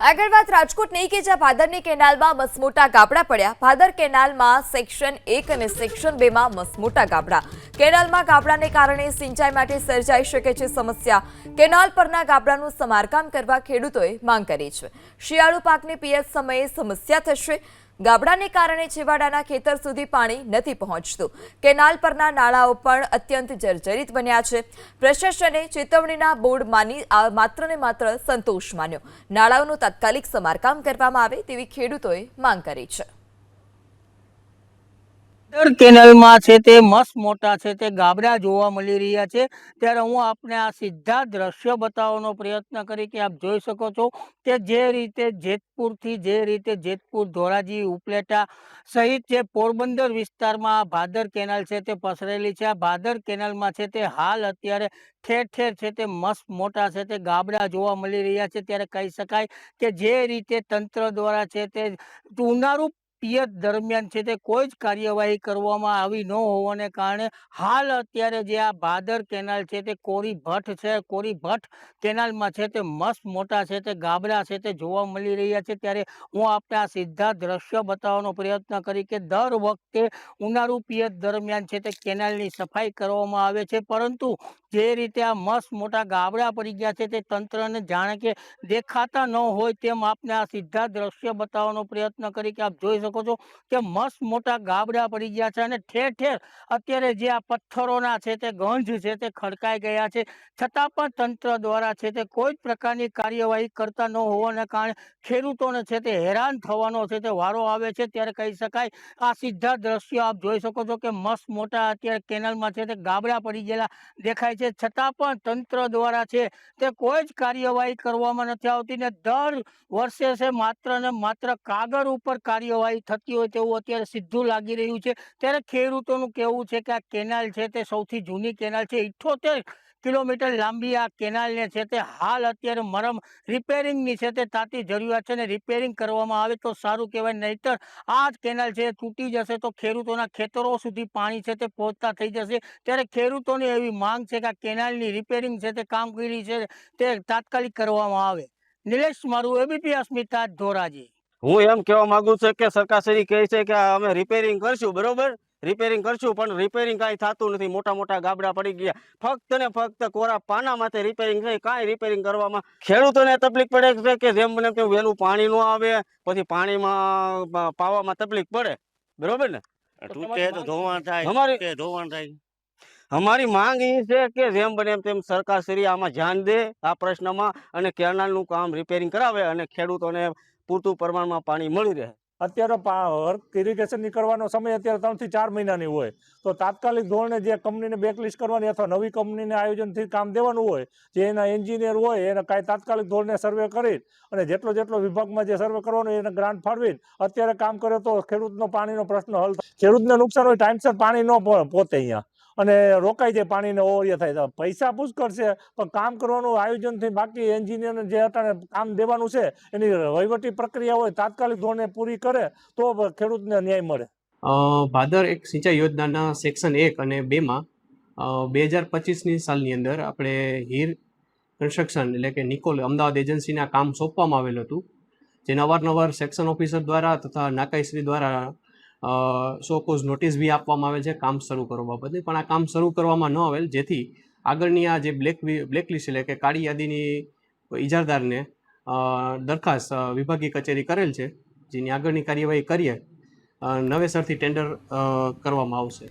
આગળ વાત રાજકોટની કે જ્યાં ભાદરની કેનાલમાં મસમોટા ગાબડા પડ્યા। ભાદર કેનાલમાં સેક્શન 1 અને સેક્શન 2 માં મસમોટા ગાબડા। કેનાલમાં ગાબડાને કારણે સિંચાઈ માટે સર્જાઈ શકે છે સમસ્યા। કેનાલ પરના ગાબડાનું સમારકામ કરવા ખેડૂતોએ માંગ કરી છે। શિયાળુ પાકની પિયત સમયે સમસ્યા થશે। ગાબડાને કારણે છેવાડાના ખેતર સુધી પાણી નથી પહોંચતું। કેનાલ પરના નાળાઓ પણ અત્યંત જર્જરિત બન્યા છે। પ્રશાસને ચેતવણીના બોર્ડ માની માત્ર ને માત્ર સંતોષ માન્યો। નાળાઓનું તાત્કાલિક સમારકામ કરવામાં આવે તેવી ખેડૂતોએ માંગ કરી છે। કેનાલમાં છે તે મસ્ત મોટા છે તે ગાબડા જોવા મળી રહ્યા છે। ત્યારે હું આપને આ સીધા દ્રશ્ય બતાવવાનો પ્રયત્ન કરી કે આપ જોઈ શકો છો કે જે રીતે જેતપુર ધોરાજી ઉપલેટા સહિત જે પોરબંદર વિસ્તારમાં ભાદર કેનાલ છે તે પસરેલી છે। આ ભાદર કેનાલમાં છે તે હાલ અત્યારે ઠેર ઠેર છે તે મસ્ત મોટા છે તે ગાબડા જોવા મળી રહ્યા છે। ત્યારે કહી શકાય કે જે રીતે તંત્ર દ્વારા છે તે ઉનાળુ પિયત દરમિયાન છે તે કોઈ જ કાર્યવાહી કરવામાં આવી ન હોવાને કારણે હાલ અત્યારે જે આ ભાદર કેનાલ છે તે કોરી ભટ્ટ છે। કોરી ભટ્ટ કેનાલમાં છે તે મસ્ત મોટા છે તે ગાબડા છે તે જોવા મળી રહ્યા છે। ત્યારે હું આપણે આ સીધા દ્રશ્ય બતાવવાનો પ્રયત્ન કરી કે દર વખતે ઉનાળુ પિયત દરમિયાન છે તે કેનાલની સફાઈ કરવામાં આવે છે, પરંતુ જે રીતે આ મસ્ત મોટા ગાબડા પડી ગયા છે તે તંત્રને જાણે કે દેખાતા ન હોય તેમ આપને આ સીધા દ્રશ્ય બતાવવાનો પ્રયત્ન કરી કે આપ જોઈ શકો છો કે મસ્ત મોટા ગાબડા પડી ગયા છે અને ઠેર ઠેર અત્યારે જે આ પથ્થરોના છે તે ગંજ છે તે ખડકાઈ ગયા છે, છતાં પણ તંત્ર દ્વારા છે તે કોઈ જ પ્રકારની કાર્યવાહી કરતા ન હોવાને કારણે ખેડૂતોને છે તે હેરાન થવાનો છે તે વારો આવે છે। ત્યારે કહી શકાય આ સીધા દ્રશ્યો આપ જોઈ શકો છો કે મસ્ત મોટા અત્યારે કેનાલમાં છે તે ગાબડા પડી ગયેલા દેખાય છે, છતાં પણ તંત્ર દ્વારા છે તે કોઈ જ કાર્યવાહી કરવામાં નથી આવતી ને દર વર્ષે છે માત્ર ને માત્ર કાગળ ઉપર કાર્યવાહી થતી હોય તેવું અત્યારે સીધું લાગી રહ્યું છે। ત્યારે ખેડૂતોનું કહેવું છે કે આ કેનાલ છે તે સૌથી જૂની કેનાલ છે, 78 કિલોમીટર લાંબી આ કેનાલને છે તે હાલ અત્યારે રિપેરિંગની છે તે તાતી જરૂરિયાત છે ને રિપેરિંગ કરવામાં આવે તો સારું કહેવાય, નહીતર આ જ કેનાલ છે તૂટી જશે તો ખેડૂતોના ખેતરો સુધી પાણી છે તે પહોંચતા થઈ જશે। ત્યારે ખેડૂતોની એવી માંગ છે કે આ કેનાલની રિપેરિંગ છે તે કામગીરી છે તે તાત્કાલિક કરવામાં આવે। નિલેશ મારું, એબીપી અસ્મિતા, ધોરાજી। હું એમ કહેવા માંગુ છું કે સરકારશ્રી કહે છે કે અમે રિપેરિંગ કરશું, બરોબર, રિપેરિંગ કરશું, પણ રિપેરિંગ કાંઈ થતું નથી। મોટા મોટા ગાબડા પડી ગયા, ફક્ત ને ફક્ત કોરા પાના માટે રિપેરિંગ થઈ, કાંઈ રિપેરિંગ કરવામાં ખેડૂતોને તકલીફ પડે છે કે જેમ બને તેમ વહેલું પાણી ન આવે, પછી પાણીમાં પાવામાં તકલીફ પડે, બરોબર ને। અમારી માંગ એ છે કે જેમ બને તેમ સરકારશ્રી આમાં ધ્યાન દે આ પ્રશ્નમાં અને કેનાલનું કામ રિપેરિંગ કરાવે અને ખેડૂતોને પૂરતું પ્રમાણમાં પાણી મળી રહે। અત્યારે વર્ક ઇરિગેશન નીકળવાનો સમય અત્યારે 3 થી 4 મહિનાની હોય, તો તાત્કાલિક ધોરણે જે કંપનીને બેકલિસ્ટ કરવાની અથવા નવી કંપનીને આયોજનથી કામ દેવાનું હોય, જે એના એન્જિનિયર હોય એને કાંઈ તાત્કાલિક ધોરણે સર્વે કરી અને જેટલો વિભાગમાં જે સર્વે કરવાનો એને ગ્રાન્ટ ફાળવી અત્યારે કામ કરે તો ખેડૂતનો પાણીનો પ્રશ્ન હલ થાય। ખેડૂતને નુકસાન હોય, ટાઈમસર પાણી ન પહોંચે અહીંયા અને રોકાઈ જાય, પાણીને ઓવરિયા થાય, પૈસા પુષ્કળ છે પણ કામ કરવાનું આયોજનથી બાકી એન્જિનિયરને જે અટાણે કામ દેવાનું છે એની વહીવટી પ્રક્રિયા હોય તાત્કાલિક ધોરણે પૂરી કરે તો ખેડૂતને ન્યાય મળે। ભાદર એક સિંચાઈ યોજનાના સેક્શન 1 અને 2માં 2025ની સાલની અંદર આપણે હીર કન્સ્ટ્રક્શન એટલે કે નિકોલ અમદાવાદ એજન્સીને આ કામ સોંપવામાં આવેલું હતું, જેને અવારનવાર સેક્શન ઓફિસર દ્વારા તથા નાકાઈશ્રી દ્વારા શોકોઝ નોટિસ બી આપવામાં આવે છે કામ શરૂ કરવા બાબતે, પણ આ કામ શરૂ કરવામાં ન આવેલ, જેથી આગળની આ જે બ્લેકલિસ્ટ એટલે કે કાળી યાદીની ઇજારદારને દરખાસ્ત વિભાગીય કચેરી કરેલ છે, જેની આગળની કાર્યવાહી કરીએ નવેસરથી ટેન્ડર કરવામાં આવશે।